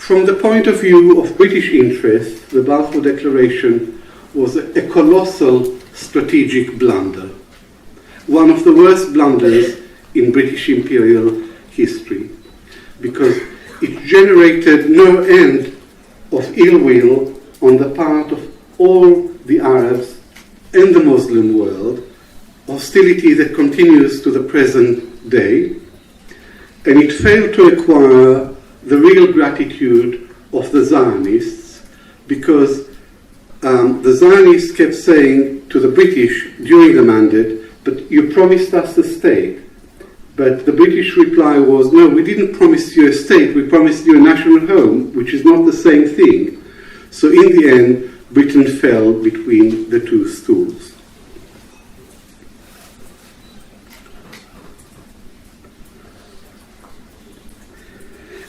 From the point of view of British interests, the Balfour Declaration was a colossal strategic blunder, one of the worst blunders in British imperial history, because it generated no end of ill will on the part of all the Arabs and the Muslim world, hostility that continues to the present day, and it failed to acquire the real gratitude of the Zionists, because the Zionists kept saying to the British during the mandate, but you promised us the state. But the British reply was, no, we didn't promise you a state, we promised you a national home, which is not the same thing. So in the end, Britain fell between the two stools.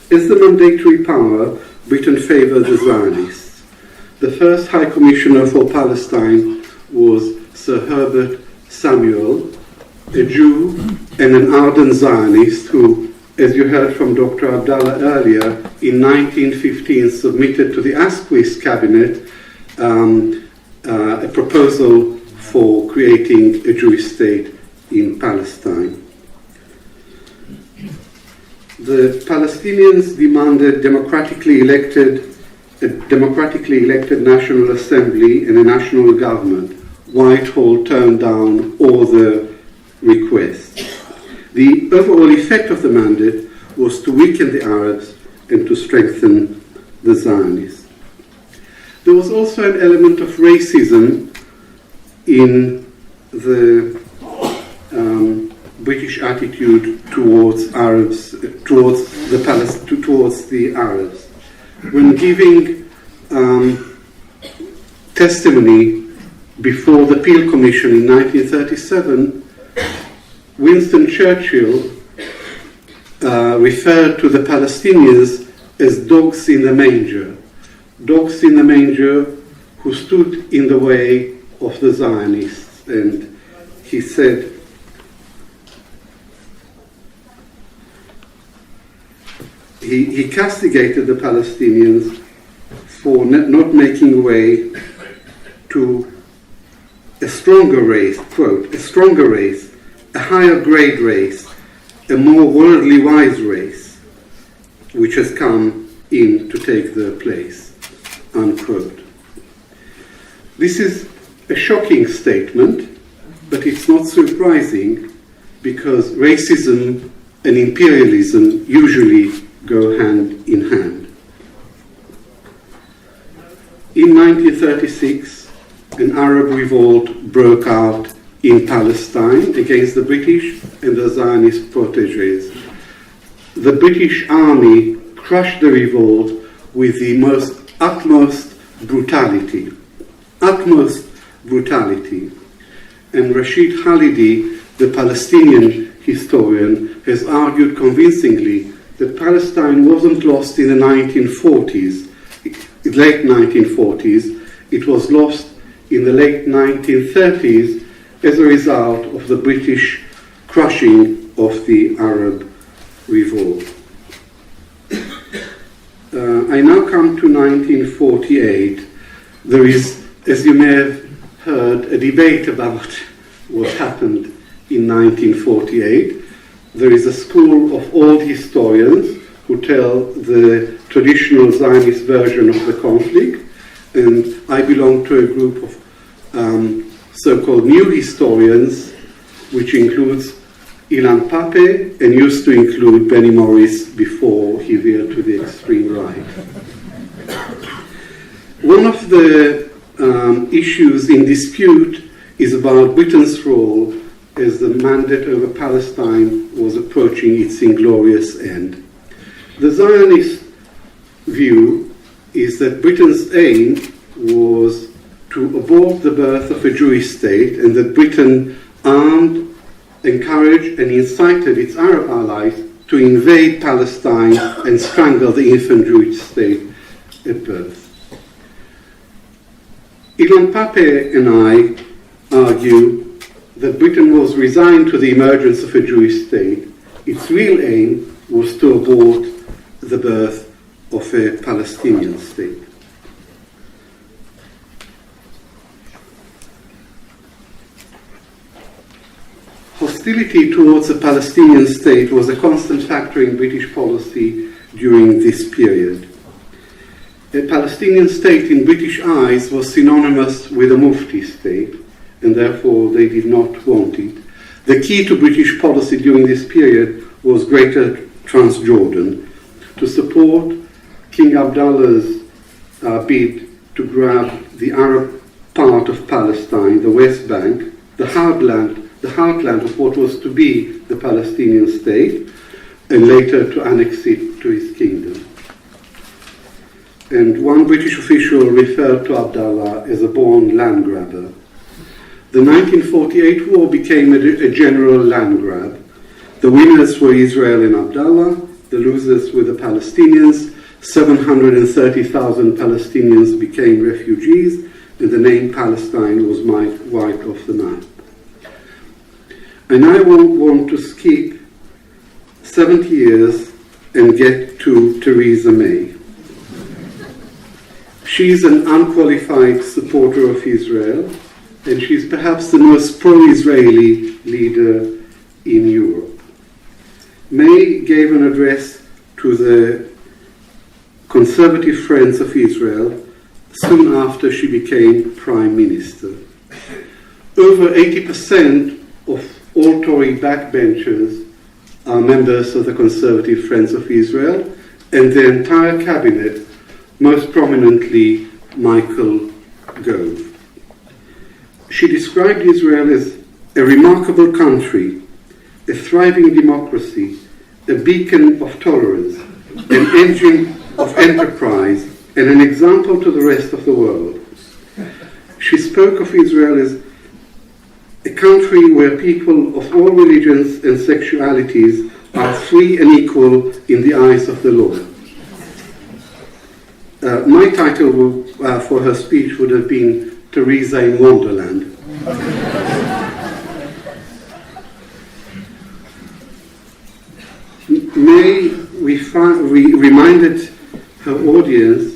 As the mandatory power, Britain favoured the Zionists. The first High Commissioner for Palestine was Sir Herbert Samuel, a Jew and an ardent Zionist who, as you heard from Dr. Abdallah earlier, in 1915 submitted to the Asquith cabinet a proposal for creating a Jewish state in Palestine. The Palestinians demanded a democratically elected National Assembly and a national government. Whitehall turned down all the requests. The overall effect of the mandate was to weaken the Arabs and to strengthen the Zionists. There was also an element of racism in the British attitude towards Arabs, towards the Arabs. When giving testimony before the Peel Commission in 1937, Winston Churchill referred to the Palestinians as dogs in the manger who stood in the way of the Zionists. And he said, he castigated the Palestinians for not making way to a stronger race, quote, a stronger race, a higher grade race, a more worldly wise race, which has come in to take their place, unquote. This is a shocking statement, but it's not surprising because racism and imperialism usually go hand in hand. In 1936, an Arab revolt broke out in Palestine against the British and the Zionist protégés. The British army crushed the revolt with the utmost brutality. And Rashid Khalidi, the Palestinian historian, has argued convincingly that Palestine wasn't lost in the 1940s, late 1940s. It was lost in the late 1930s as a result of the British crushing of the Arab revolt. I now come to 1948. There is, as you may have heard, a debate about what happened in 1948. There is a school of old historians who tell the traditional Zionist version of the conflict, and I belong to a group of so-called new historians, which includes Ilan Pape and used to include Benny Morris before he veered to the extreme right. One of the issues in dispute is about Britain's role as the mandate over Palestine was approaching its inglorious end. The Zionist view is that Britain's aim was to abort the birth of a Jewish state, and that Britain armed, encouraged and incited its Arab allies to invade Palestine and strangle the infant Jewish state at birth. Ilan Pape and I argue that Britain was resigned to the emergence of a Jewish state. Its real aim was to abort the birth of a Palestinian state. Hostility towards a Palestinian state was a constant factor in British policy during this period. A Palestinian state in British eyes was synonymous with a Mufti state, and therefore they did not want it. The key to British policy during this period was Greater Transjordan, to support King Abdullah's bid to grab the Arab part of Palestine, the West Bank, the heartland of what was to be the Palestinian state, and later to annex it to his kingdom. And one British official referred to Abdallah as a born land grabber. The 1948 war became a general land grab. The winners were Israel and Abdallah, the losers were the Palestinians. 730,000 Palestinians became refugees, and the name Palestine was wiped off the map. And I want to skip 70 years and get to Theresa May. She's an unqualified supporter of Israel, and she's perhaps the most pro-Israeli leader in Europe. May gave an address to the Conservative Friends of Israel soon after she became Prime Minister. Over 80% of all Tory backbenchers are members of the Conservative Friends of Israel, and the entire cabinet, most prominently Michael Gove. She described Israel as a remarkable country, a thriving democracy, a beacon of tolerance, an engine of enterprise, and an example to the rest of the world. She spoke of Israel as a country where people of all religions and sexualities are free and equal in the eyes of the law. My title for her speech would have been Theresa in Wonderland. May reminded her audience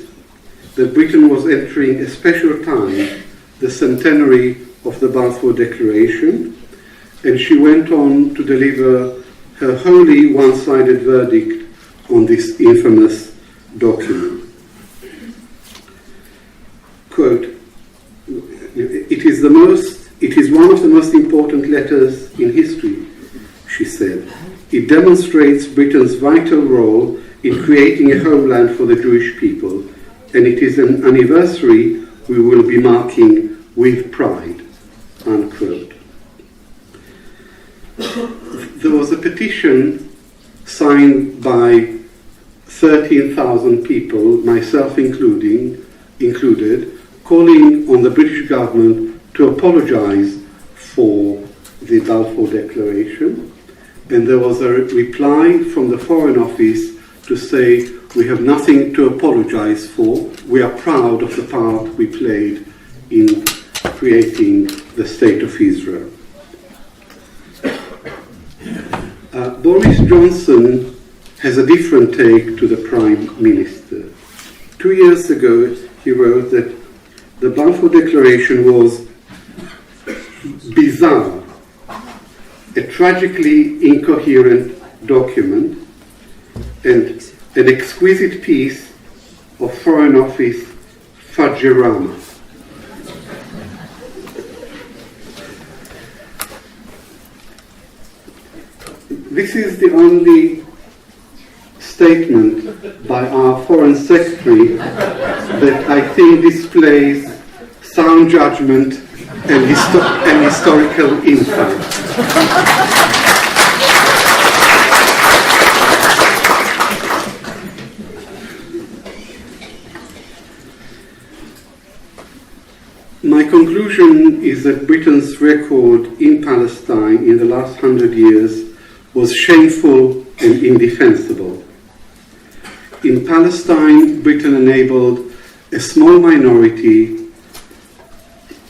that Britain was entering a special time, the centenary of the Balfour Declaration, and she went on to deliver her wholly one-sided verdict on this infamous document. Quote, it is one of the most important letters in history, she said. It demonstrates Britain's vital role in creating a homeland for the Jewish people, and it is an anniversary we will be marking with pride, unquote. There was a petition signed by 13,000 people, myself included, calling on the British government to apologise for the Balfour Declaration, and there was a reply from the Foreign Office to say, we have nothing to apologise for, we are proud of the part we played in creating the State of Israel. Boris Johnson has a different take to the Prime Minister. 2 years ago, he wrote that the Balfour Declaration was bizarre, a tragically incoherent document, and an exquisite piece of Foreign Office fudgerama. This is the only statement by our Foreign Secretary that I think displays sound judgment and historical insight. My conclusion is that Britain's record in Palestine in the last 100 years was shameful and indefensible. In Palestine, Britain enabled a small minority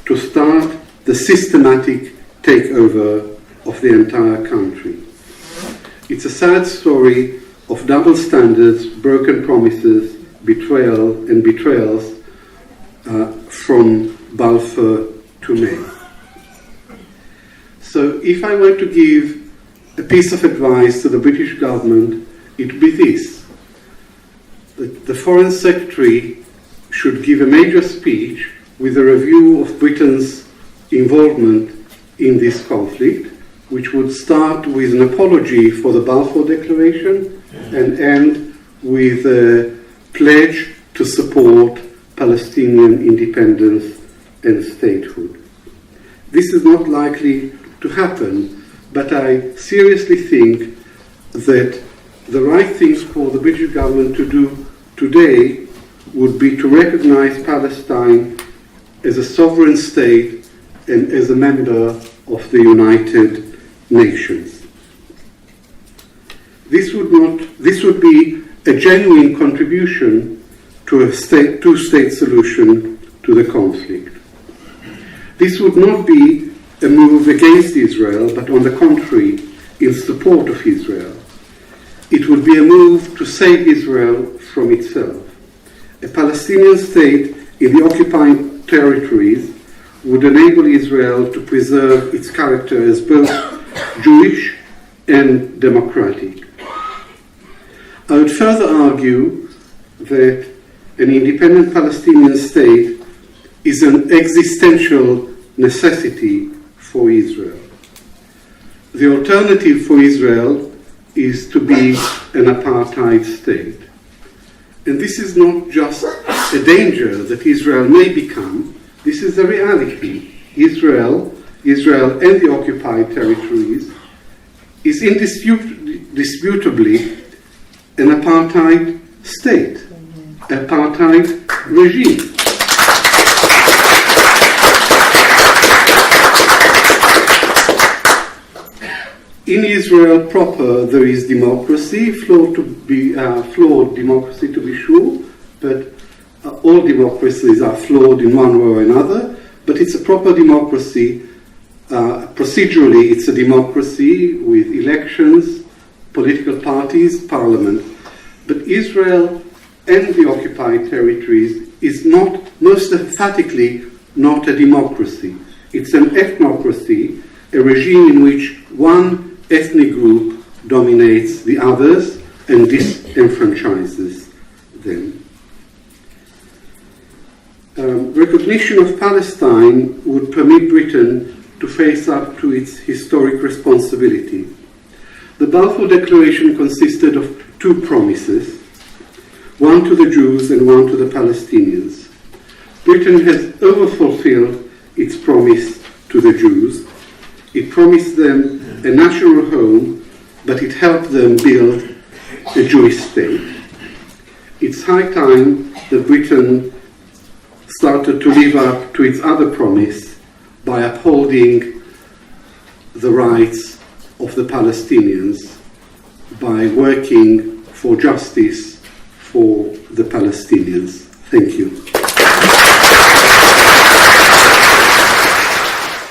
to start the systematic takeover of the entire country. It's a sad story of double standards, broken promises, betrayals from Balfour to May. So if I were to give a piece of advice to the British government, it would be this: that the Foreign Secretary should give a major speech with a review of Britain's involvement in this conflict, which would start with an apology for the Balfour Declaration and end with a pledge to support Palestinian independence and statehood. This is not likely to happen, but I seriously think that the right thing for the British government to do today would be to recognize Palestine as a sovereign state and as a member of the United Nations. This would be a genuine contribution to a two-state solution to the conflict. This would not be a move against Israel, but on the contrary, in support of Israel. It would be a move to save Israel from itself. A Palestinian state in the occupied territories would enable Israel to preserve its character as both Jewish and democratic. I would further argue that an independent Palestinian state is an existential necessity for Israel. The alternative for Israel is to be an apartheid state. And this is not just a danger that Israel may become, this is the reality. Israel and the occupied territories is indisputably an apartheid state, apartheid regime. In Israel proper, there is democracy, flawed democracy to be sure, but all democracies are flawed in one way or another, but it's a proper democracy. Procedurally, it's a democracy with elections, political parties, parliament. But Israel and the occupied territories is not, most emphatically, not a democracy. It's an ethnocracy, a regime in which one ethnic group dominates the others and disenfranchises them. Recognition of Palestine would permit Britain to face up to its historic responsibility. The Balfour Declaration consisted of two promises, one to the Jews and one to the Palestinians. Britain has overfulfilled its promise to the Jews. It promised them a national home, but it helped them build a Jewish state. It's high time that Britain started to live up to its other promise by upholding the rights of the Palestinians, by working for justice for the Palestinians. Thank you.